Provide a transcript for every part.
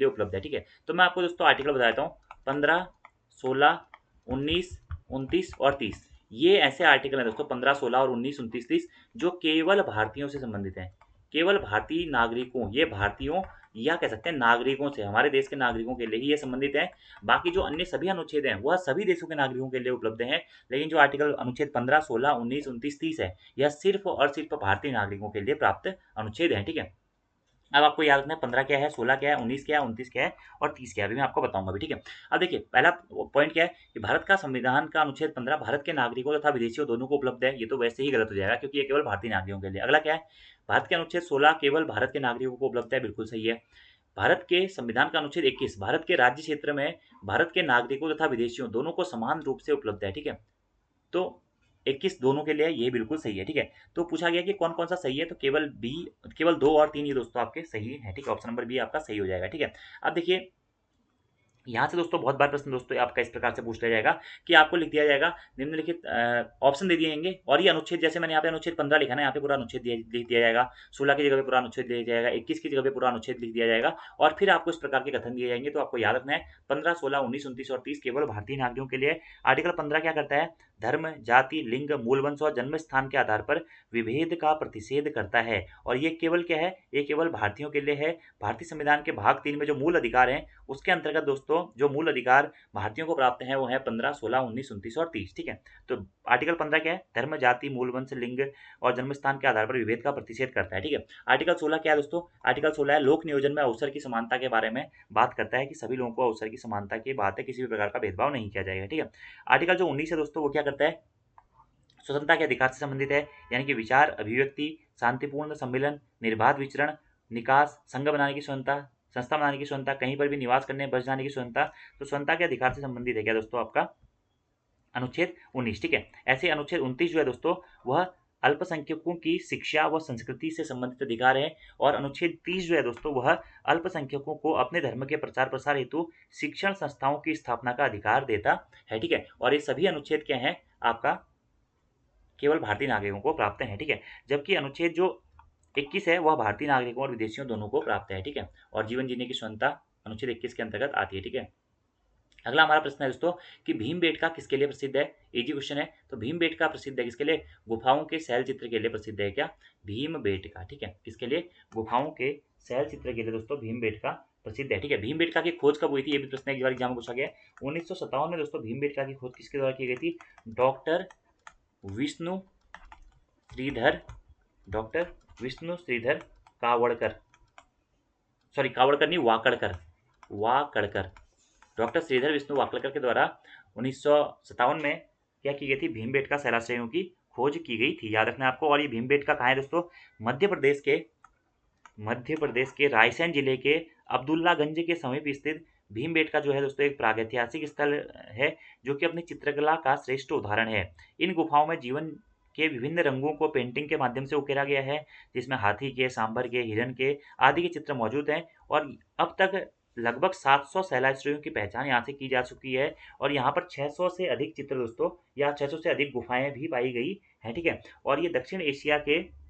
लिए उपलब्ध है। ठीक है, तो मैं आपको दोस्तों आर्टिकल बताता हूँ। 15, 16, 19, 29 और 30 ये ऐसे आर्टिकल हैं दोस्तों, 15, 16 और 19, 29, 30 जो केवल भारतीयों से संबंधित हैं। केवल भारतीय नागरिकों, ये भारतीयों या कह सकते हैं नागरिकों से, हमारे देश के नागरिकों के लिए ही ये संबंधित है। बाकी जो अन्य सभी अनुच्छेद हैं वह सभी देशों के नागरिकों के लिए उपलब्ध हैं। लेकिन जो आर्टिकल अनुच्छेद 15, 16, 19, 29, 30 है, यह सिर्फ और सिर्फ भारतीय नागरिकों के लिए प्राप्त अनुच्छेद हैं। ठीक है, अब आपको याद रखना है 15 क्या है, 16 क्या है, 19 क्या है, 29 क्या है और 30 क्या है, अभी मैं आपको बताऊंगा भी। ठीक है, अब देखिए पहला पॉइंट क्या है कि भारत का संविधान का अनुच्छेद 15 भारत के नागरिकों तथा विदेशियों दोनों को उपलब्ध है। ये तो वैसे ही गलत हो जाएगा क्योंकि ये केवल भारतीय नागरिकों के लिए। अगला क्या है, भारत के अनुच्छेद 16 केवल भारत के नागरिकों को उपलब्ध है, बिल्कुल सही है। भारत के संविधान का अनुच्छेद 21 भारत के राज्य क्षेत्र में भारत के नागरिकों तथा विदेशियों दोनों को समान रूप से उपलब्ध है। ठीक है, तो 21 दोनों के लिए ये बिल्कुल सही है। ठीक है, तो पूछा गया कि कौन कौन सा सही है, तो केवल बी, केवल 2 और 3 ये दोस्तों आपके सही है। ठीक है, ऑप्शन नंबर बी आपका सही हो जाएगा। ठीक है, अब देखिए यहाँ से दोस्तों बहुत बार प्रश्न दोस्तों आपका इस प्रकार से पूछ लिया जाएगा कि आपको लिख दिया जाएगा निम्नलिखित ऑप्शन दे दिए जाएंगे और ये अनुच्छेद, जैसे मैंने यहाँ पे अनुच्छेद 15 लिखा ना, यहाँ पे पूरा अनुच्छेद लिख दिया जाएगा। 16 की जगह पे पूरा अनुच्छेद लिख दिया जाएगा, 21 की जगह पे पूरा अनुच्छेद लिख दिया जाएगा और फिर आपको इस प्रकार के कथन दिए जाएंगे। तो आपको याद रखना है 15, 16, 19, 29 और 30 केवल भारतीय नागरिकों के लिए। आर्टिकल 15 क्या करता है, धर्म, जाति, लिंग, मूल वंश और जन्म स्थान के आधार पर विभेद का प्रतिषेध करता है और ये केवल क्या है, ये केवल भारतीयों के लिए है। भारतीय संविधान के भाग 3 में जो मूल अधिकार हैं उसके अंतर्गत दोस्तों जो मूल अधिकार भारतीयों को प्राप्त हैं वो है 15, 16, 19, 29 और 30। ठीक है, तो आर्टिकल 15 क्या है, धर्म, जाति, मूल वंश, लिंग और जन्म स्थान के आधार पर विभेद का प्रतिषेध करता है। ठीक है, आर्टिकल 16 क्या है दोस्तों, आर्टिकल 16 है लोक नियोजन में अवसर की समानता के बारे में बात करता है कि सभी लोगों को अवसर की समानता की बात है, किसी भी प्रकार का भेदभाव नहीं किया जाएगा। ठीक है, आर्टिकल जो 19 है दोस्तों वो क्या करता है, स्वतंत्रता के अधिकार से संबंधित है, यानी कि विचार, अभिव्यक्ति, शांतिपूर्ण सम्मेलन, निर्बाध विचरण, निकास, संघ बनाने की स्वतंत्रता, संस्था बनाने की स्वतंत्रता, कहीं पर भी निवास करने बस जाने की स्वतंत्रता, तो स्वतंत्रता के अधिकार से संबंधित है क्या दोस्तों आपका अनुच्छेद 19। ठीक है, ऐसे अनुच्छेद 29 जो है दोस्तों वह अल्पसंख्यकों की शिक्षा व संस्कृति से संबंधित अधिकार है और अनुच्छेद 30 जो है दोस्तों वह अल्पसंख्यकों को अपने धर्म के प्रचार प्रसार हेतु शिक्षण संस्थाओं की स्थापना का अधिकार देता है। ठीक है, और ये सभी अनुच्छेद क्या है आपका केवल भारतीय नागरिकों को प्राप्त हैं। ठीक है, जबकि अनुच्छेद जो 21 है वह भारतीय नागरिकों और विदेशियों दोनों को प्राप्त है। ठीक है, और जीवन जीने की स्वतंत्रता अनुच्छेद 21 के अंतर्गत आती है। ठीक है, अगला हमारा प्रश्न है दोस्तों कि भीमबेटका किसके लिए प्रसिद्ध है। इजी क्वेश्चन है, तो भीमबेटका प्रसिद्ध है किसके लिए, गुफाओं के शैल चित्र के लिए प्रसिद्ध है क्या, भीमबेटका। ठीक है, किसके लिए, गुफाओं के शैल चित्र के लिए दोस्तों भीमबेटका प्रसिद्ध है। ठीक है, भीमबेटका की खोज कब हुई थी, ये भी प्रश्न एक बार एग्जाम में पूछा गया है। 1957 में दोस्तों भीमबेटका की खोज किसके द्वारा की गई थी, doctor Vishnu Shridhar, doctor Vishnu Shridhar Kavadkar, sorry Kavadkar नहीं वाकड़कर, वाकड़कर, डॉक्टर श्रीधर विष्णु वाकड़कर के द्वारा 1957 में क्या की गई थी, भीमबेटका शैलाश्रयों की खोज की गई थी, याद रखना है आपको। और ये भीमबेटका कहाँ है दोस्तों, मध्य प्रदेश के रायसेन जिले के अब्दुल्लागंज के समीप स्थित भीमबेटका जो है दोस्तों एक प्रागैतिहासिक स्थल है जो कि अपनी चित्रकला का श्रेष्ठ उदाहरण है। इन गुफाओं में जीवन के विभिन्न रंगों को पेंटिंग के माध्यम से उकेरा गया है, जिसमें हाथी के, सांभर के, हिरन के आदि के चित्र मौजूद हैं और अब तक लगभग 700 शैलाश्रयों की पहचान यहाँ से की जा चुकी है और यहाँ पर 600 से अधिक चित्र दोस्तों या 600 से अधिक गुफाएं भी पाई गई हैं। ठीक है, और ये दक्षिण एशिया के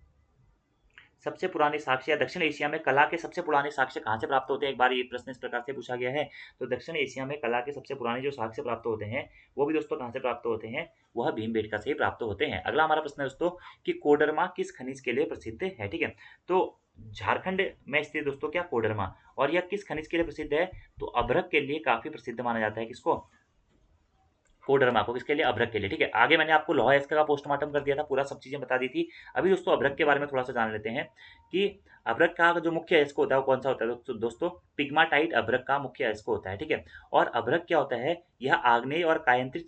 सबसे पुराने साक्ष्य या दक्षिण एशिया में कला के सबसे पुराने साक्ष्य कहाँ से प्राप्त होते हैं, एक बार ये प्रश्न इस प्रकार से पूछा गया है। तो दक्षिण एशिया में कला के सबसे पुराने जो साक्ष्य प्राप्त होते हैं वो भी दोस्तों कहाँ से प्राप्त होते हैं, वह भीमबेटका से ही प्राप्त होते हैं। अगला हमारा प्रश्न है दोस्तों कि कोडरमा किस खनिज के लिए प्रसिद्ध है। ठीक है, तो झारखंड में स्थित दोस्तों क्या कोडरमा, और यह किस खनिज के लिए प्रसिद्ध है, तो अभ्रक के लिए काफी प्रसिद्ध माना जाता है। किसको, कोडरमा को, किसके लिए, अभ्रक के लिए। ठीक है, आगे मैंने आपको लौह अयस्क का पोस्टमार्टम कर दिया था, पूरा सब चीजें बता दी थी। अभी दोस्तों अभ्रक के बारे में थोड़ा सा जान लेते हैं कि अभ्रक का जो मुख्य अयस्क होता है वो कौन सा होता है, दोस्तों पिग्माटाइट अभ्रक का मुख्य अयस्क होता है। ठीक है, और अभ्रक क्या होता है, यह आग्नेय और कायांत्रिक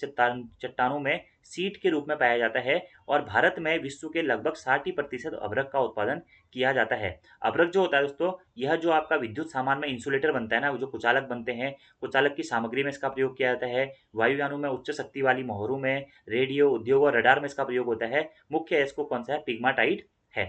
चट्टानों में सीट के रूप में पाया जाता है और भारत में विश्व के लगभग 60% अभ्रक का उत्पादन किया जाता है। अभ्रक जो होता है दोस्तों, यह जो आपका विद्युत सामान में इंसुलेटर बनता है ना, जो कुचालक बनते हैं, कुचालक की सामग्री में इसका प्रयोग किया जाता है। वायुयानों में उच्च शक्ति वाली मोहरों में, रेडियो उद्योग और रडार में इसका प्रयोग होता है। मुख्य अयस्क कौन सा है, पिग्माटाइट है।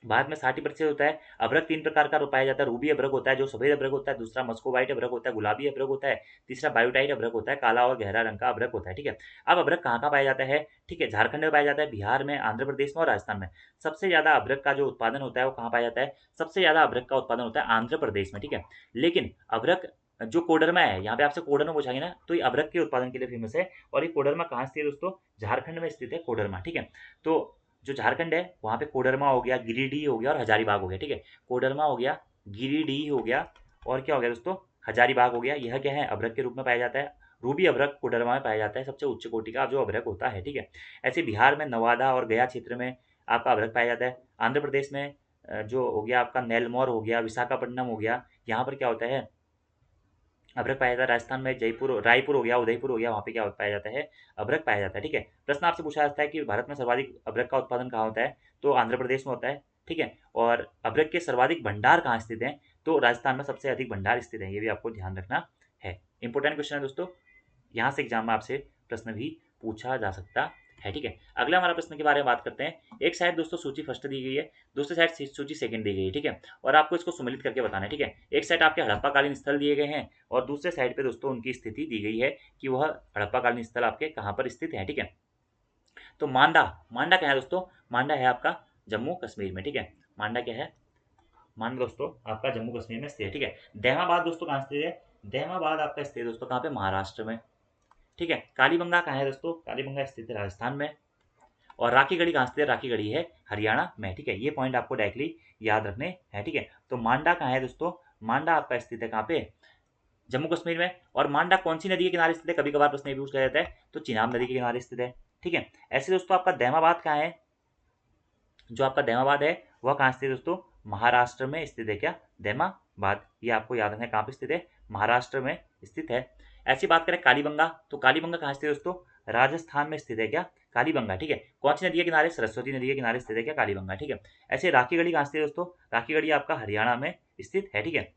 भारत में 60% होता है। अभ्रक 3 प्रकार का पाया जाता है। रूबी अभ्रक होता है जो सफेद अभ्रक होता है, दूसरा मस्कोवाइट अभ्रक होता है, गुलाबी अभ्रक होता है, तीसरा बायोटाइट अभ्रक होता है, काला और गहरा रंग का अभ्रक होता है। ठीक है, अब अभ्रक कहाँ कहाँ पाया जाता है? ठीक है, झारखंड में पाया जाता है, बिहार में, आंध्र प्रदेश में और राजस्थान में। सबसे ज्यादा अभ्रक का जो उत्पादन होता है वो कहाँ पाया जाता है? सबसे ज्यादा अभ्रक का उत्पादन होता है आंध्र प्रदेश में। ठीक है, लेकिन अभ्रक जो कोडरमा है, यहाँ पे आपसे कोडरमा पूछाएंगे ना, तो ये अभ्रक के उत्पादन के लिए फेमस है। और ये कोडरमा कहाँ स्थित है दोस्तों? झारखंड में स्थित है कोडरमा। ठीक है, तो जो झारखंड है वहाँ पे कोडरमा हो गया, गिरिडीह हो गया और हजारीबाग हो गया। ठीक है, कोडरमा हो गया, गिरिडीह हो गया और क्या हो गया दोस्तों? हजारीबाग हो गया। यह क्या है? अभ्रक के रूप में पाया जाता है। रूबी अभ्रक कोडरमा में पाया जाता है, सबसे उच्च कोटि का जो अभ्रक होता है। ठीक है, ऐसे बिहार में नवादा और गया क्षेत्र में आपका अभ्रक पाया जाता है। आंध्र प्रदेश में जो हो गया आपका नेलमौर हो गया, विशाखापट्टनम हो गया, यहाँ पर क्या होता है? अभ्रक पाया जाता है। राजस्थान में जयपुर, रायपुर हो गया, उदयपुर हो गया, वहाँ पे क्या पाया जाता है? अभ्रक पाया जाता है। ठीक है, प्रश्न आपसे पूछा जाता है कि भारत में सर्वाधिक अभ्रक का उत्पादन कहाँ होता है? तो आंध्र प्रदेश में होता है। ठीक है, और अभ्रक के सर्वाधिक भंडार कहाँ स्थित हैं? तो राजस्थान में सबसे अधिक भंडार स्थित है। ये भी आपको ध्यान रखना है। इंपॉर्टेंट क्वेश्चन है दोस्तों, यहाँ से एग्जाम में आपसे प्रश्न भी पूछा जा सकता है। ठीक है, अगला हमारा प्रश्न के बारे में बात करते हैं। एक साइड दोस्तों सूची फर्स्ट दी गई है, दूसरी साइड सूची सेकंड दी गई है। ठीक है, और आपको इसको सम्मिलित करके बताना है। ठीक है, एक साइड आपके हड़प्पाकालीन स्थल दिए गए हैं और दूसरे साइड पे दोस्तों उनकी स्थिति दी गई है कि वह हड़प्पाकालीन स्थल आपके कहाँ पर स्थित है। ठीक है, तो मांडा, मांडा क्या है दोस्तों? मांडा है आपका जम्मू कश्मीर में। ठीक है, मांडा क्या है? मांडा दोस्तों आपका जम्मू कश्मीर में स्थित है। ठीक है, दहमाबाद दोस्तों कहाँ स्थित है? दहमाबाद आपका स्थित है दोस्तों कहाँ पे? महाराष्ट्र में। ठीक है, कालीबंगा कहाँ है दोस्तों? कालीबंगा स्थित है राजस्थान में। और राखी गढ़ी कहाँ स्थित है? राखी गढ़ी है हरियाणा में। ठीक है, ये पॉइंट आपको डायरेक्टली याद रखने हैं। ठीक है, तो मांडा कहाँ है दोस्तों? मांडा आपका स्थित है कहाँ पे? जम्मू कश्मीर में। और मांडा कौन सी नदी के किनारे स्थित है? कभी कभार प्रश्न ये भी पूछा जाता है, तो चिनाब नदी के किनारे स्थित है। ठीक है, ऐसे दोस्तों आपका दहमाबाद कहाँ है? जो आपका दहमाबाद है वह कहाँ स्थित है दोस्तों? महाराष्ट्र में स्थित है। क्या? दहमाबाद, ये आपको याद रखना है कहाँ पे स्थित है? महाराष्ट्र में स्थित है। ऐसी बात करें कालीबंगा, तो कालीबंगा कहाँ स्थित है दोस्तों? राजस्थान में स्थित है। क्या? कालीबंगा। ठीक है, कौन सी नदी के किनारे? सरस्वती नदी के किनारे स्थित है क्या? कालीबंगा। ठीक है, ऐसे राखी गढ़ी कहाँ स्थित है दोस्तों? राखी गढ़ी आपका हरियाणा में स्थित है। ठीक है,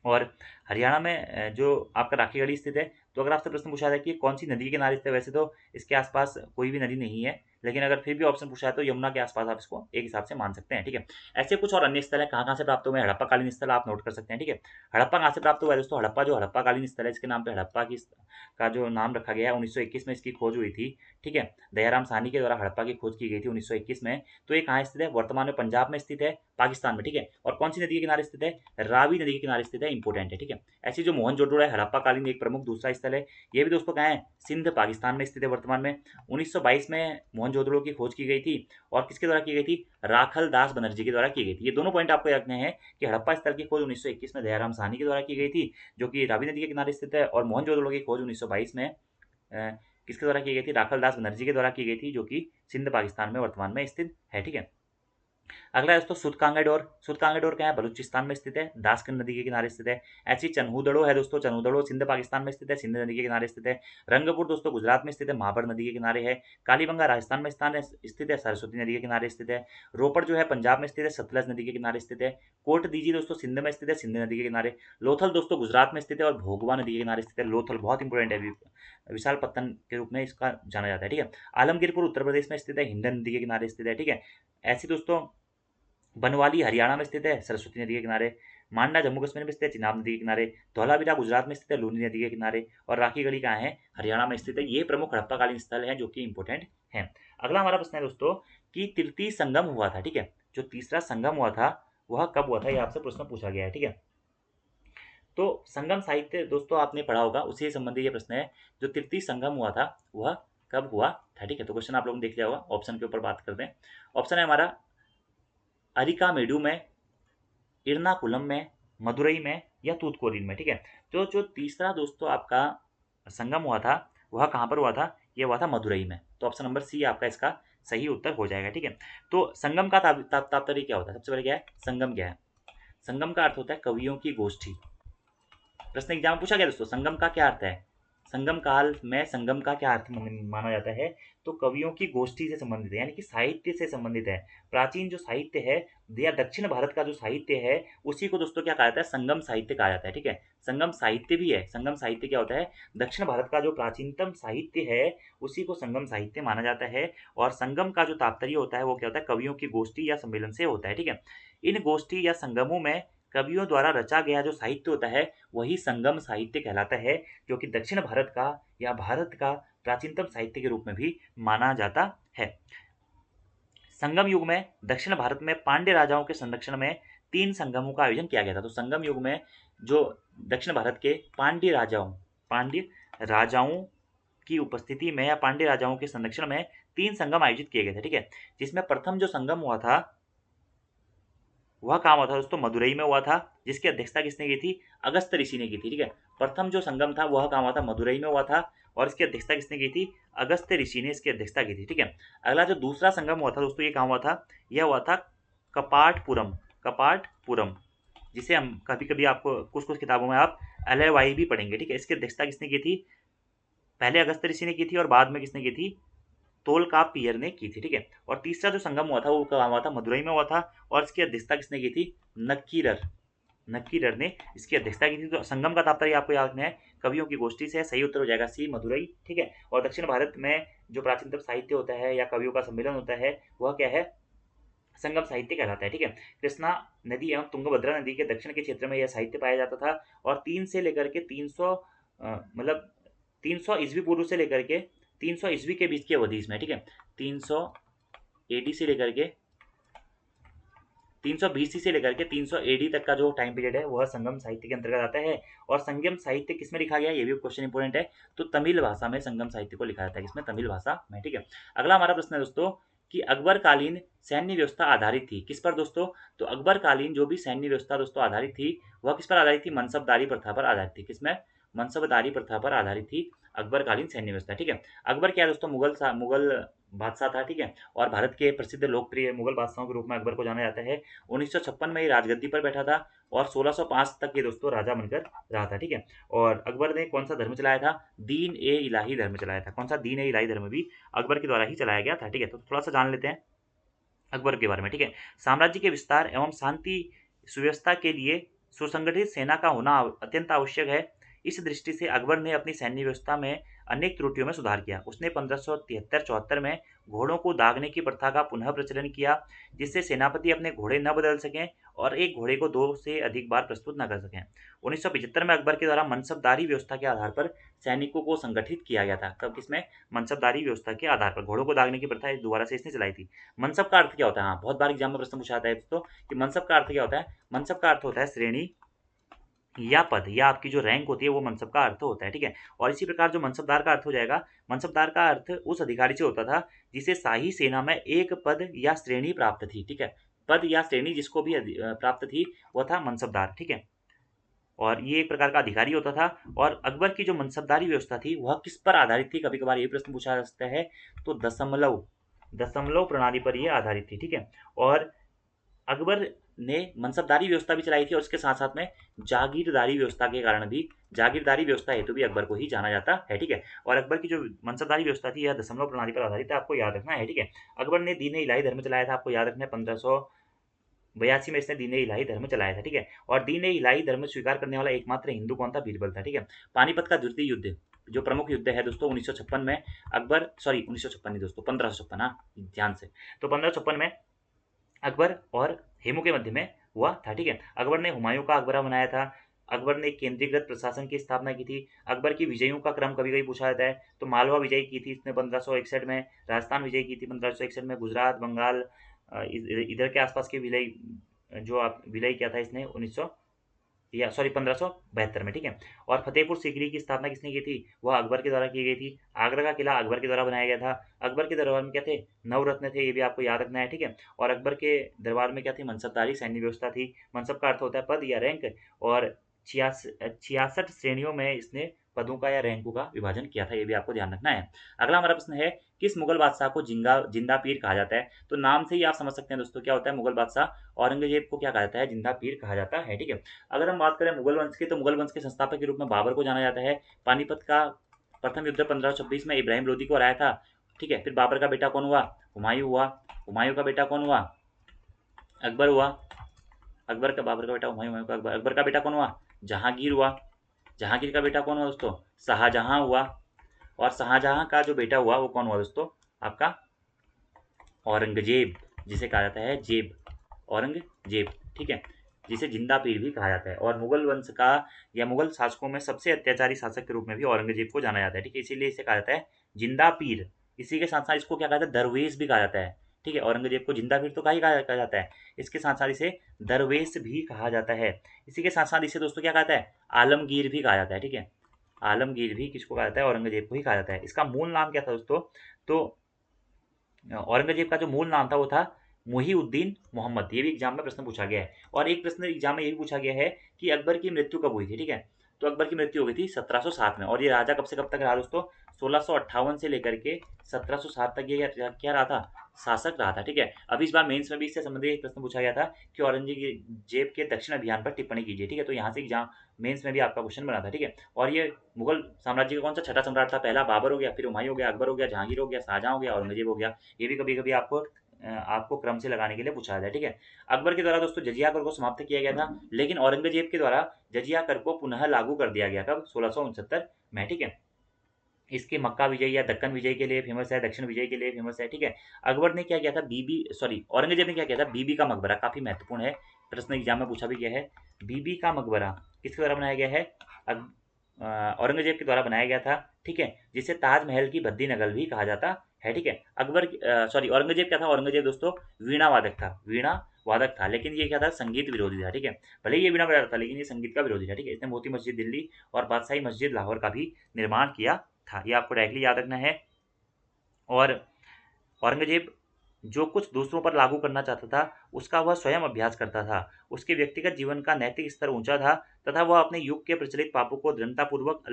और हरियाणा में जो आपका राखी गढ़ी स्थित है, तो अगर आपसे प्रश्न पूछा जाए कि कौन सी नदी के किनारे स्थित है, वैसे तो इसके आसपास कोई भी नदी नहीं है, लेकिन अगर फिर भी ऑप्शन पूछा है तो यमुना के आसपास आप इसको एक हिसाब से मान सकते हैं। ठीक है, ऐसे कुछ और अन्य स्थल है, कहाँ कहाँ से प्राप्त हुए हैं? हड़प्पाकालीन स्थल आप नोट कर सकते हैं। ठीक है, हड़प्पा कहाँ से प्राप्त हुआ है दोस्तों? हड़प्पा जो हड़प्पाकालीन स्थल है, इसके नाम पे हड़प्पा की का जो नाम रखा गया है, 1921 में इसकी खोज हुई थी। ठीक है, दयाराम साहनी के द्वारा हड़प्पा की खोज की गई थी 1921 में। तो ये कहाँ स्थित है? वर्तमान में पंजाब में स्थित है, पाकिस्तान में। ठीक है, और कौन सी नदी के किनारे स्थित है? रावी नदी के किनारे स्थित है। इंपोर्टेंट है। ठीक है, ऐसी जो मोहनजोदड़ो है हड़प्पाकालीन एक प्रमुख दूसरा स्थल है। ये भी दोस्तों कहाँ है? सिंध पाकिस्तान में स्थित है वर्तमान में। 1922 में मोहनजोदड़ो की खोज की गई थी और किसके द्वारा की गई थी? राखल दास बनर्जी के द्वारा की गई थी। ये दोनों पॉइंट आपको याद रखने हैं कि हड़प्पा स्थल की खोज 1921 में दयाराम साहनी के द्वारा की गई थी, जो कि रावी नदी के किनारे स्थित है, और मोहनजोदड़ो की खोज 1922 में किसके द्वारा की गई थी? राखल दास बनर्जी के द्वारा की गई थी, जो कि सिंध पाकिस्तान में वर्तमान में स्थित है। ठीक है, अगला है दोस्तों सुदकांगेडोर। सुदकांगेडोर क्या है? बलूचिस्तान में स्थित है, दासकन नदी के किनारे स्थित है। ऐसी चन्हूदड़ो है दोस्तों, चन्हूदड़ो सिंध पाकिस्तान में स्थित है, सिंध नदी के किनारे स्थित है। रंगपुर दोस्तों गुजरात में स्थित है, महाबर नदी के किनारे है। कालीबंगा राजस्थान में स्थित है, सरस्वती नदी के किनारे स्थित है। रोपड़ जो है पंजाब में स्थित है, सतलज नदी के किनारे स्थित है। कोट दीजी दोस्तों सिंध में स्थित है, सिंध नदी के किनारे। लोथल दोस्तों गुजरात में स्थित है और भोगवा नदी के किनारे स्थित है। लोथल बहुत इंपॉर्टेंट है, विशाल पत्तन के रूप में इसका जाना जाता है। ठीक है, आलमगीरपुर उत्तर प्रदेश में स्थित है, हिंडन नदी के किनारे स्थित है। ठीक है, ऐसी दोस्तों बनवाली हरियाणा में स्थित है, सरस्वती नदी के किनारे। मांडा जम्मू कश्मीर में स्थित है, चिनाब नदी के किनारे। धौलावीरा गुजरात में स्थित है, लूनी नदी के किनारे। और राखी गढ़ी कहाँ है? हरियाणा में स्थित है। ये प्रमुख हड़प्पाकालीन स्थल हैं जो कि इंपॉर्टेंट हैं। अगला हमारा प्रश्न है दोस्तों कि तृतीय संगम हुआ था। ठीक है, जो तीसरा संगम हुआ था वह कब हुआ था? ये आपसे प्रश्न पूछा गया है। ठीक है, तो संगम साहित्य दोस्तों आपने पढ़ा होगा, उसी से संबंधित ये प्रश्न है। जो तृतीय संगम हुआ था वह कब हुआ था? ठीक है, तो क्वेश्चन आप लोगों ने देख लिया होगा। ऑप्शन के ऊपर बात करते हैं। ऑप्शन है हमारा अरिकामेडू में, इरनाकुलम में, मदुरई में या तूतकोरिन में। ठीक है, तो जो तीसरा दोस्तों आपका संगम हुआ था वह कहाँ पर हुआ था? ये हुआ था मदुरई में। तो ऑप्शन नंबर सी आपका इसका सही उत्तर हो जाएगा। ठीक है, तो संगम का तात्पर्य क्या होता है? सबसे पहले क्या है संगम? क्या है संगम? का अर्थ होता है कवियों की गोष्ठी। प्रश्न एग्जाम में पूछा गया दोस्तों, संगम का क्या अर्थ है? संगम काल में संगम का क्या अर्थ माना जाता है, तो कवियों की गोष्ठी से संबंधित है, यानी कि साहित्य से संबंधित है। प्राचीन जो साहित्य है या दक्षिण भारत का जो साहित्य है, उसी को दोस्तों क्या कहा जाता है, संगम साहित्य कहा जाता है। ठीक है, संगम साहित्य भी है। संगम साहित्य क्या होता है, दक्षिण भारत का जो प्राचीनतम साहित्य है उसी को संगम साहित्य माना जाता है। और संगम का जो तात्पर्य होता है वो क्या होता है, कवियों की गोष्ठी या सम्मेलन से होता है। ठीक है, इन गोष्ठी या संगमों में कवियों द्वारा रचा गया जो साहित्य होता है वही संगम साहित्य कहलाता है, जो कि दक्षिण भारत का या भारत का प्राचीनतम साहित्य के रूप में भी माना जाता है। संगम युग में दक्षिण भारत में पांड्य राजाओं के संरक्षण में 3 संगमों का आयोजन किया गया था। तो संगम युग में जो दक्षिण भारत के पांड्य राजाओं की उपस्थिति में या पांड्य राजाओं के संरक्षण में 3 संगम आयोजित किए गए थे। ठीक है, जिसमें प्रथम जो संगम हुआ था वह कहाँ हुआ था दोस्तों, मदुरई में हुआ था, जिसकी अध्यक्षता किसने की थी, अगस्त ऋषि ने की थी। ठीक है, प्रथम जो संगम था वह कहाँ हुआ था, मदुरई में हुआ था, और इसकी अध्यक्षता किसने की थी, अगस्त ऋषि ने इसकी अध्यक्षता की थी। ठीक है, अगला जो दूसरा संगम हुआ था दोस्तों, ये कहाँ हुआ था, यह हुआ था कपाटपुरम, जिसे हम कभी कभी आपको कुछ कुछ किताबों में आप LAY भी पढ़ेंगे। ठीक है, इसकी अध्यक्षता किसने की थी, पहले अगस्त ऋषि ने की थी और बाद में किसने की थी, तोलकापियर ने की थी। ठीक है, और तीसरा जो संगम हुआ था वो कहाँ हुआ था, मदुरई में हुआ था, और इसकी अध्यक्षता किसने की थी, नक्कीरर ने इसकी अध्यक्षता की थी। तो संगम का तात्पर्य आपको याद रखना है, कवियों की गोष्ठी से। सही उत्तर हो जाएगा सी, मदुरई। ठीक है, और दक्षिण भारत में जो प्राचीनतम साहित्य होता है या कवियों का सम्मेलन होता है वह क्या है, संगम साहित्य कहलाता है। ठीक है, कृष्णा नदी एवं तुंगभद्रा नदी के दक्षिण के क्षेत्र में यह साहित्य पाया जाता था, और 3 से लेकर के 300 मतलब 300 ईस्वी पूर्व से लेकर के 300 ईस्वी के बीच की अवधि इसमें। ठीक है, 300 AD से लेकर के 300 BC से लेकर के 300 AD तक का जो टाइम पीरियड है वह संगम साहित्य के अंतर्गत आता है। और संगम साहित्य किसमें लिखा गया, ये भी क्वेश्चन इंपॉर्टेंट है। तो तमिल भाषा में संगम साहित्य को लिखा जाता है, किसमें, तमिल भाषा में। ठीक है, अगला हमारा प्रश्न है दोस्तों कि अकबर कालीन सैन्य व्यवस्था आधारित थी किस पर दोस्तों, तो अकबर कालीन जो भी सैन्य व्यवस्था दोस्तों आधारित थी वह किस पर आधारित थी, मनसबदारी प्रथा पर आधारित थी। किसमें, मनसबदारी प्रथा पर आधारित थी अकबर कालीन सैन्य व्यवस्था। ठीक है, अकबर क्या है दोस्तों, मुगल बादशाह था। ठीक है, और भारत के प्रसिद्ध लोकप्रिय मुगल बादशाहों के रूप में अकबर को जाना जाता है। 1956 में ये राजगद्दी पर बैठा था और 1605 तक ये दोस्तों राजा बनकर रहा था। ठीक है, और अकबर ने कौन सा धर्म चलाया था, दीन ए इलाही धर्म चलाया था। कौन सा, दीन ए इलाही धर्म भी अकबर के द्वारा ही चलाया गया था। ठीक है, तो थोड़ा सा जान लेते हैं अकबर के बारे में। ठीक है, साम्राज्य के विस्तार एवं शांति सुव्यवस्था के लिए सुसंगठित सेना का होना अत्यंत आवश्यक है। इस दृष्टि से अकबर ने अपनी सैन्य व्यवस्था में अनेक त्रुटियों में सुधार किया। उसने 1573-74 में घोड़ों को दागने की प्रथा का पुनः प्रचलन किया, जिससे सेनापति अपने घोड़े न बदल सकें और एक घोड़े को 2 से अधिक बार प्रस्तुत न कर सकें। 1975 में अकबर के द्वारा मनसबदारी व्यवस्था के आधार पर सैनिकों को संगठित किया गया था। कब, किसमें, मनसबदारी व्यवस्था के आधार पर घोड़ों को दागने की प्रथा दोबारा से इसने चलाई थी। मनसब का अर्थ क्या होता है, हाँ बहुत बार एग्जाम में प्रश्न पूछा जाता है दोस्तों कि मनसब का अर्थ क्या होता है। मनसब का अर्थ होता है श्रेणी या पद या आपकी जो रैंक होती है वो मनसब का अर्थ होता है। ठीक है, और इसी प्रकार जो मनसबदार का अर्थ हो जाएगा, मनसबदार का अर्थ उस अधिकारी से होता था जिसे शाही सेना में एक पद या श्रेणी प्राप्त थी। ठीक है, पद या श्रेणी जिसको भी प्राप्त थी वह था मनसबदार। ठीक है, और ये एक प्रकार का अधिकारी होता था। और अकबर की जो मनसबदारी व्यवस्था थी वह किस पर आधारित थी, कभी कभार ये प्रश्न पूछा जा सकता है, तो दशमलव दशमलव प्रणाली पर यह आधारित थी। ठीक है, और अकबर ने मनसबदारी व्यवस्था भी चलाई थी और उसके साथ साथ में जागीरदारी व्यवस्था के कारण भी, जागीरदारी व्यवस्था हेतु भी अकबर को ही जाना जाता है। ठीक है, और अकबर की जो मनसबदारी व्यवस्था थी यह दशमलव प्रणाली पर आधारित है, आपको याद रखना है। ठीक है, अकबर ने दीन इलाही धर्म चलाया था, आपको याद रखना है। 1582 में इसने दीन इलाही धर्म चलाया था। ठीक है, और दीन इलाही धर्म स्वीकार करने वाला एकमात्र हिंदू कौन था, बीरबल था। ठीक है, पानीपत का द्वितीय युद्ध जो प्रमुख युद्ध है दोस्तों 1956 में अकबर, सॉरी 1956 नहीं दोस्तों 1556, हाँ ध्यान से, तो 1556 में अकबर और हेमू के मध्य में हुआ था। ठीक है, अकबर ने हुमायूं का अकबरा बनाया था। अकबर ने केंद्रीकृत प्रशासन की स्थापना की थी। अकबर की विजयों का क्रम कभी कभी पूछा जाता है, तो मालवा विजय की थी इसने 1561 में, राजस्थान विजय की थी 1561 में, गुजरात बंगाल इधर के आसपास के विलय, जो आप विलय किया था इसने 1900 या सॉरी 1572 में। ठीक है, और फतेहपुर सीकरी की स्थापना किसने की थी, वह अकबर के द्वारा की गई थी। आगरा का किला अकबर के द्वारा बनाया गया था। अकबर के दरबार में क्या थे, नवरत्न थे, ये भी आपको याद रखना है। ठीक है, और अकबर के दरबार में क्या थी, मनसबदारी सैन्य व्यवस्था थी। मनसब का अर्थ होता है पद या रैंक, और 66 श्रेणियों में इसने पदों का या रैंकों का विभाजन किया था, ये भी आपको ध्यान रखना है। अगला हमारा प्रश्न है, किस मुगल बादशाह को जिंदा पीर कहा जाता है, तो नाम से ही आप समझ सकते हैं दोस्तों क्या होता है, मुगल बादशाह औरंगजेब को क्या कहा जाता है, जिंदा पीर कहा जाता है। ठीक है, अगर हम बात करें मुगल वंश की, तो मुगल वंश के संस्थापक के रूप में बाबर को जाना जाता है। पानीपत का प्रथम युद्ध 1526 में इब्राहिम लोदी को हराया था। ठीक है, फिर बाबर का बेटा कौन हुआ? हुमायूं हुआ। हुमायूं का बेटा कौन हुआ? अकबर हुआ। अकबर का, बाबर का बेटा हुमायूं, हुमायूं का अकबर। अकबर का बेटा कौन हुआ? जहांगीर हुआ। जहांगीर का बेटा कौन हुआ दोस्तों? शाहजहां हुआ। और शाहजहां का जो बेटा हुआ वो कौन हुआ दोस्तों? आपका औरंगजेब, जिसे कहा जाता है जेब, औरंगजेब। ठीक है, जिसे जिंदा पीर भी कहा जाता है। और मुगल वंश का या मुगल शासकों में सबसे अत्याचारी शासक के रूप में भी औरंगजेब को जाना जाता है। ठीक है, इसीलिए इसे कहा जाता है जिंदा पीर। इसी के साथ साथ इसको क्या कहा जाता है? दरवेश भी कहा जाता है। ठीक है, औरंगजेब को जिंदा पीर तो कहा जाता है, इसके साथ साथ इसे दरवेश भी कहा जाता है। इसी के साथ साथ इसे दोस्तों क्या कहा जाता है? आलमगीर भी कहा जाता है। ठीक है, आलमगीर भी किसको कहा जाता है? औरंगजेब को ही कहा जाता है। इसका मूल नाम क्या था दोस्तों? तो औरंगजेब का जो मूल नाम था वो था मुहीउद्दीन मोहम्मद। ये भी एग्जाम में प्रश्न पूछा गया है। और एक प्रश्न एग्जाम में ये भी पूछा गया है कि अकबर की मृत्यु कब हुई थी। ठीक है, तो अकबर की मृत्यु हो गई थी 1707 में। और ये राजा कब से कब तक रहा दोस्तों? 1658 से लेकर के 1707 तक ये क्या रहा था? शासक रहा था। ठीक है, अभी इस बार मेंस में भी इससे संबंधित एक प्रश्न पूछा गया था कि औरंगजेब के दक्षिण अभियान पर टिप्पणी कीजिए। ठीक है, तो यहाँ से एग्जाम मेंस में भी आपका क्वेश्चन बना था। ठीक है, और ये मुगल साम्राज्य का कौन सा छठा सम्राट था? पहला बाबर हो गया, फिर हुमायूं हो गया, अकबर हो गया, जहांगीर हो गया, शाहजहां हो गया, औरंगजेब हो गया। ये भी कभी कभी आपको क्रम से लगाने के लिए पूछा जाता है। ठीक है, अकबर के द्वारा दोस्तों जजिया कर को समाप्त किया गया था, लेकिन औरंगजेब के द्वारा जजिया कर को पुनः लागू कर दिया गया। कब? 1669 में। ठीक है, इसके मक्का विजय या दक्कन विजय के लिए फेमस है, दक्षिण विजय के लिए फेमस है। ठीक है, अकबर ने क्या किया था? औरंगजेब ने क्या किया था? बीबी का मकबरा, काफी महत्वपूर्ण है, प्रश्न एग्जाम में पूछा भी गया है। बीबी का मकबरा किसके द्वारा बनाया गया है? औरंगजेब के द्वारा बनाया गया था। ठीक है, जिसे ताजमहल की बद्दी नगल भी कहा जाता है। ठीक है, औरंगजेब क्या था? औरंगजेब दोस्तों वीणा वादक था, वीणा वादक था, लेकिन ये क्या था? संगीत विरोधी था। ठीक है, भले ही ये वीणा बजाता था लेकिन ये संगीत का विरोधी था। ठीक है, इसने मोती मस्जिद दिल्ली और बादशाही मस्जिद लाहौर का भी निर्माण किया था। ये आपको डायरेक्टली याद रखना है। और औरंगजेब जो कुछ दूसरों पर लागू करना चाहता था उसका वह स्वयं अभ्यास करता था। उसके व्यक्तिगत जीवन का नैतिक स्तर ऊंचा था तथा वह अपने युग के प्रचलित पापों को दृढ़तापूर्वक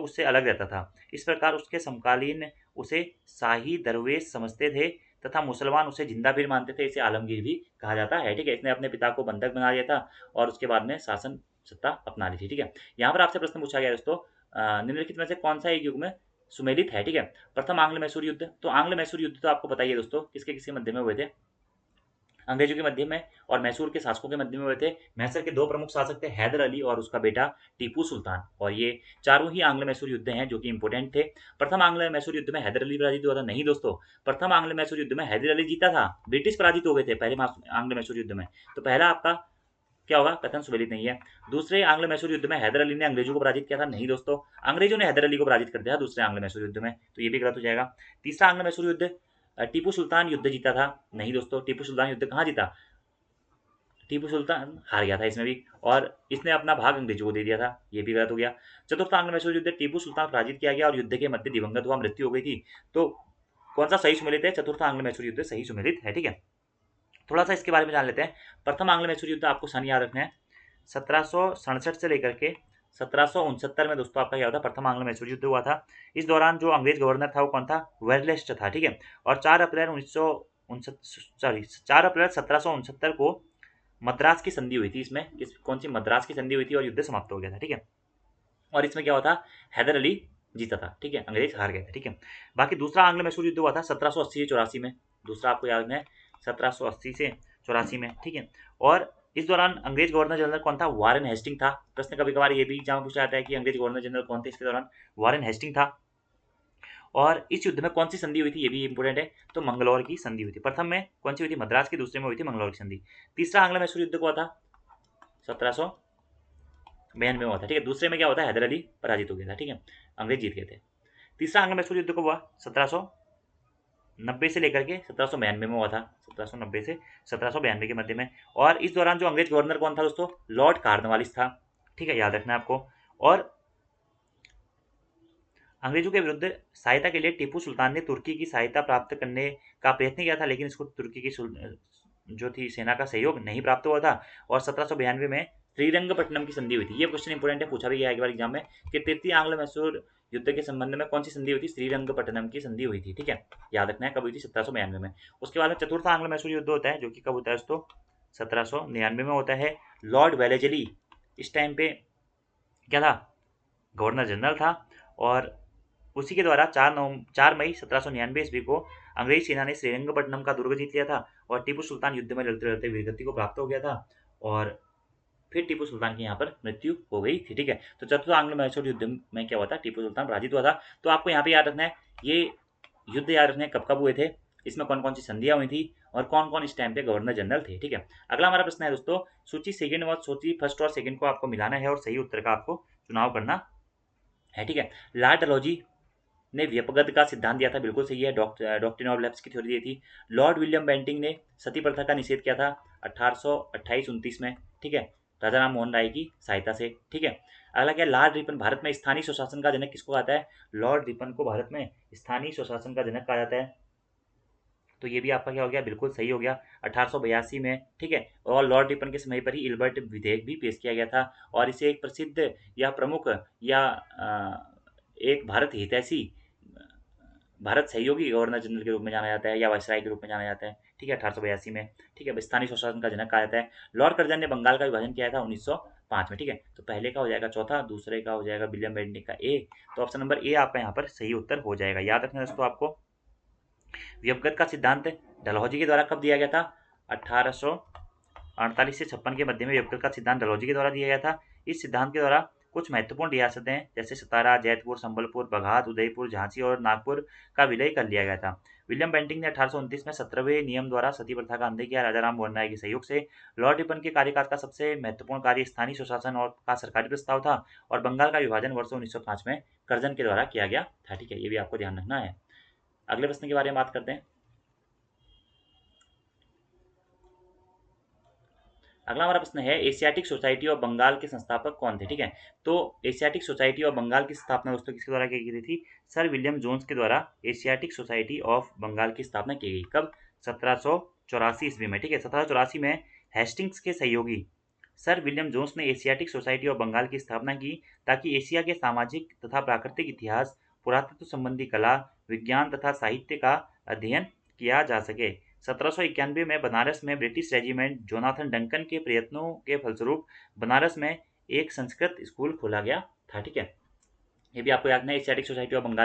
उससे अलग रहता था। इस प्रकार उसके समकालीन उसे शाही दरवेश समझते थे तथा मुसलमान उसे जिंदा पीर मानते थे। इसे आलमगीर भी कहा जाता है। ठीक है, इसने अपने पिता को बंधक बना दिया था और उसके बाद में शासन सत्ता अपना ली थी। ठीक है, यहाँ पर आपसे प्रश्न पूछा गया दोस्तों, निम्नलिखित में से कौन सा एक युग में सुमेलित है? ठीक है, प्रथम आंग्ल मैसूर युद्ध। तो आंग्ल मैसूर युद्ध तो आपको बताइए दोस्तों किसके किसके मध्य में हुए थे? अंग्रेजों के मध्य में और मैसूर के शासकों के मध्य में हुए थे। मैसूर के दो प्रमुख शासक थे, हैदर अली और उसका बेटा टीपू सुल्तान। और ये चारों ही आंग्ल मैसूर युद्ध हैं जो कि इंपोर्टेंट थे। प्रथम आंग्ल मैसूर युद्ध में हैदर अली पराजित हुआ था? नहीं दोस्तों, प्रथम आंग्ल मैसूर युद्ध में हैदर अली जीता था, ब्रिटिश पराजित हो गए थे पहले आंग्ल मैसूर युद्ध में। तो पहला आपका क्या होगा? कथन सुमेलित नहीं है। दूसरे आंग्ल मैसूर युद्ध में हैदर अली ने अंग्रेजों को पराजित किया था? नहीं दोस्तों, अंग्रेजों ने हैदर अली को पराजित कर दिया दूसरे आंग्ल मैसूर युद्ध में, तो ये भी गलत हो जाएगा। तीसरा आंग्ल मैसूर युद्ध, टीपू सुल्तान युद्ध जीता था? नहीं दोस्तों, टीपू सुल्तान युद्ध कहाँ जीता? टीपू सुल्तान हार गया था इसमें भी, और इसने अपना भाग अंग्रेजों को दे दिया था, ये भी गलत हो गया। चतुर्थ आंग्ल मैसूर युद्ध, टीपू सुल्तान पराजित किया गया और युद्ध के मध्य दिवंगत हुआ, मृत्यु हो गई थी। तो कौन सा सही सुमेलित है? चतुर्थ आंग्ल मैसूर युद्ध सही सुमेलित है। ठीक है, थोड़ा सा इसके बारे में जान लेते हैं। प्रथम आंग्ल मैसूर युद्ध आपको सन याद रखना है, 1767 से लेकर के 1769 में दोस्तों आपका क्या होता? प्रथम आंग्ल मैसूर युद्ध हुआ था। इस दौरान जो अंग्रेज गवर्नर था वो कौन था? वेरलेस्ट था। ठीक है, और 4 अप्रैल 1769 को मद्रास की संधि हुई थी। इसमें कौन सी मद्रास की संधि हुई थी और युद्ध समाप्त हो गया था। ठीक है, और इसमें क्या हुआ था? हैदर अली जीता था। ठीक है, अंग्रेज हार गए थे। ठीक है, बाकी दूसरा आंग्ल मैसूर युद्ध हुआ था 1780 से 84 में। दूसरा आपको याद है 1780 से 84 में। ठीक है, और इस दौरान अंग्रेज गवर्नर जनरल कौन था? वारेन हेस्टिंग था। प्रश्न कभी कभार ये भी एग्जाम पूछा जाता है कि अंग्रेज गवर्नर जनरल कौन थे इसके दौरान? वारेन हेस्टिंग था। और इस युद्ध में कौन सी संधि हुई थी? ये भी इंपोर्टेंट है। तो मंगलौर की संधि हुई थी। प्रथम में कौन सी हुई थी? मद्रास की। दूसरे में हुई थी मंगलौर की संधि। तीसरा आंग्ल मैसूर युद्ध हुआ था 1792 में हुआ था। ठीक है, दूसरे में क्या होता है? हैदर अली पराजित हो गया था। ठीक है, अंग्रेज जीत गए थे। तीसरा आंग्ल मैसूर युद्ध को हुआ 1790 से लेकर के 1792 में हुआ था, 1790 से 1792 के मध्य में। और इस दौरान जो अंग्रेज गवर्नर कौन था दोस्तों? लॉर्ड कार्नवालिस था। ठीक है, याद रखना है आपको। और अंग्रेजों के विरुद्ध सहायता के लिए टीपू सुल्तान ने तुर्की की सहायता प्राप्त करने का प्रयत्न किया था, लेकिन इसको तुर्की की जो थी सेना का सहयोग नहीं प्राप्त हुआ था। और 1792 में श्रीरंगपट्टनम की संधि हुई थी। ये क्वेश्चन इंपोर्टेंट है, पूछा भी गया एक बार एग्जाम में कि तृतीय आंग्ल मैसूर युद्ध के संबंध में कौन सी संधि हुई थी? श्रीरंगपट्टनम की संधि हुई थी। ठीक है, याद रखना है कब हुई थी? 1792 में। उसके बाद में चतुर्थ आंग्ल मैसूर युद्ध होता है जो कि कब होता है दोस्तों? 1799 में होता है। लॉर्ड वेलेजली इस टाइम पे क्या था? गवर्नर जनरल था। और उसी के द्वारा 4 मई 1799 ईस्वी को अंग्रेज सेना ने श्रीरंगपट्टनम का दुर्ग जीत लिया था और टीपू सुल्तान युद्ध में लड़ते लड़ते वीरगति को प्राप्त हो गया था और फिर टीपू सुल्तान की यहाँ पर मृत्यु हो गई थी। ठीक है, तो चतुर्थ आंग्लो मैसूर युद्ध में क्या हुआ था, टीपू सुल्तान पराजित हुआ था। तो आपको यहाँ पे याद रखना है, ये युद्ध याद रखने कब कब हुए थे, इसमें कौन कौन सी संधियां हुई थी और कौन कौन इस टाइम पे गवर्नर जनरल थे। ठीक है, अगला हमारा प्रश्न है दोस्तों, सूची सेकंड और सूची फर्स्ट और सेकंड को आपको मिलाना है और सही उत्तर का आपको चुनाव करना है। ठीक है, लॉर्ड डलहौजी ने व्यपगत का सिद्धांत दिया था, बिल्कुल सही है। डॉक्ट्रिन ऑफ लैप्स की थ्योरी दी थी। लॉर्ड विलियम बेंटिंग ने सती प्रथा का निषेध किया था 1828-29 में। ठीक है, राजा राम मोहन राय की सहायता से। ठीक है, अगला क्या, लॉर्ड रिपन भारत में स्थानीय स्वशासन का जनक किसको कहता है, लॉर्ड रिपन को भारत में स्थानीय स्वशासन का जनक कहा जाता है। तो ये भी आपका क्या हो गया, बिल्कुल सही हो गया, 1882 में। ठीक है, और लॉर्ड रिपन के समय पर ही इल्बर्ट विधेयक भी पेश किया गया था और इसे एक प्रसिद्ध या प्रमुख या एक भारत हितैषी, भारत सहयोगी गवर्नर जनरल के रूप में जाना जाता है या वायसराय के रूप में जाना जाता है। ठीक है, 1882 में। ठीक है, स्थानीय स्वशासन का जनक कहा जाता है। लॉर्ड कर्जन ने बंगाल का विभाजन किया था 1905 में। ठीक है, तो पहले का हो जाएगा चौथा, दूसरे का हो जाएगा विलियम बेंटिक का ए। तो ऑप्शन नंबर ए आपका यहाँ पर सही उत्तर हो जाएगा। याद रखना दोस्तों आपको, व्यवगत का सिद्धांत डलहौजी के द्वारा कब दिया गया था, 1848 से 56 के मध्य में व्यवगत का सिद्धांत डलहौजी के द्वारा दिया गया था। इस सिद्धांत के द्वारा कुछ महत्वपूर्ण रियासतें जैसे सतारा, जैतपुर, संबलपुर, बघात, उदयपुर, झांसी और नागपुर का विलय कर लिया गया था। विलियम बेंटिंक ने 1829 में 17वें नियम द्वारा सती प्रथा का अंत किया। राजा राम मोहन राय के सहयोग से लॉर्ड रिपन के कार्यकाल का सबसे महत्वपूर्ण कार्य स्थानीय स्वशासन और का सरकारी प्रस्ताव था और बंगाल का विभाजन वर्ष 1905 में कर्जन के द्वारा किया गया था। ठीक है, ये भी आपको ध्यान रखना है। अगले प्रश्न के बारे में बात करते हैं। अगला हमारा प्रश्न है, एशियाटिक सोसाइटी ऑफ बंगाल के संस्थापक कौन थे। ठीक है, तो एशियाटिक सोसाइटी ऑफ बंगाल की स्थापना दोस्तों किसके द्वारा की गई थी, सर विलियम जोन्स के द्वारा एशियाटिक सोसाइटी ऑफ बंगाल की स्थापना की गई। कब, 1784 ईस्वी में। ठीक है, 1784 में हेस्टिंग्स के सहयोगी सर विलियम जोन्स ने एशियाटिक सोसाइटी ऑफ बंगाल की स्थापना की ताकि एशिया के सामाजिक तथा प्राकृतिक इतिहास, पुरातत्व संबंधी कला, विज्ञान तथा साहित्य का अध्ययन किया जा सके। 1791 में बनारस में ब्रिटिश रेजिमेंट जोनाथन डंकन के प्रयत्नों के फलस्वरूप बनारस में एक संस्कृत स्कूल खोला गया था। ठीक है, ये भी आपको याद है, एशियाटिक सोसाइटी ऑफ बंगाल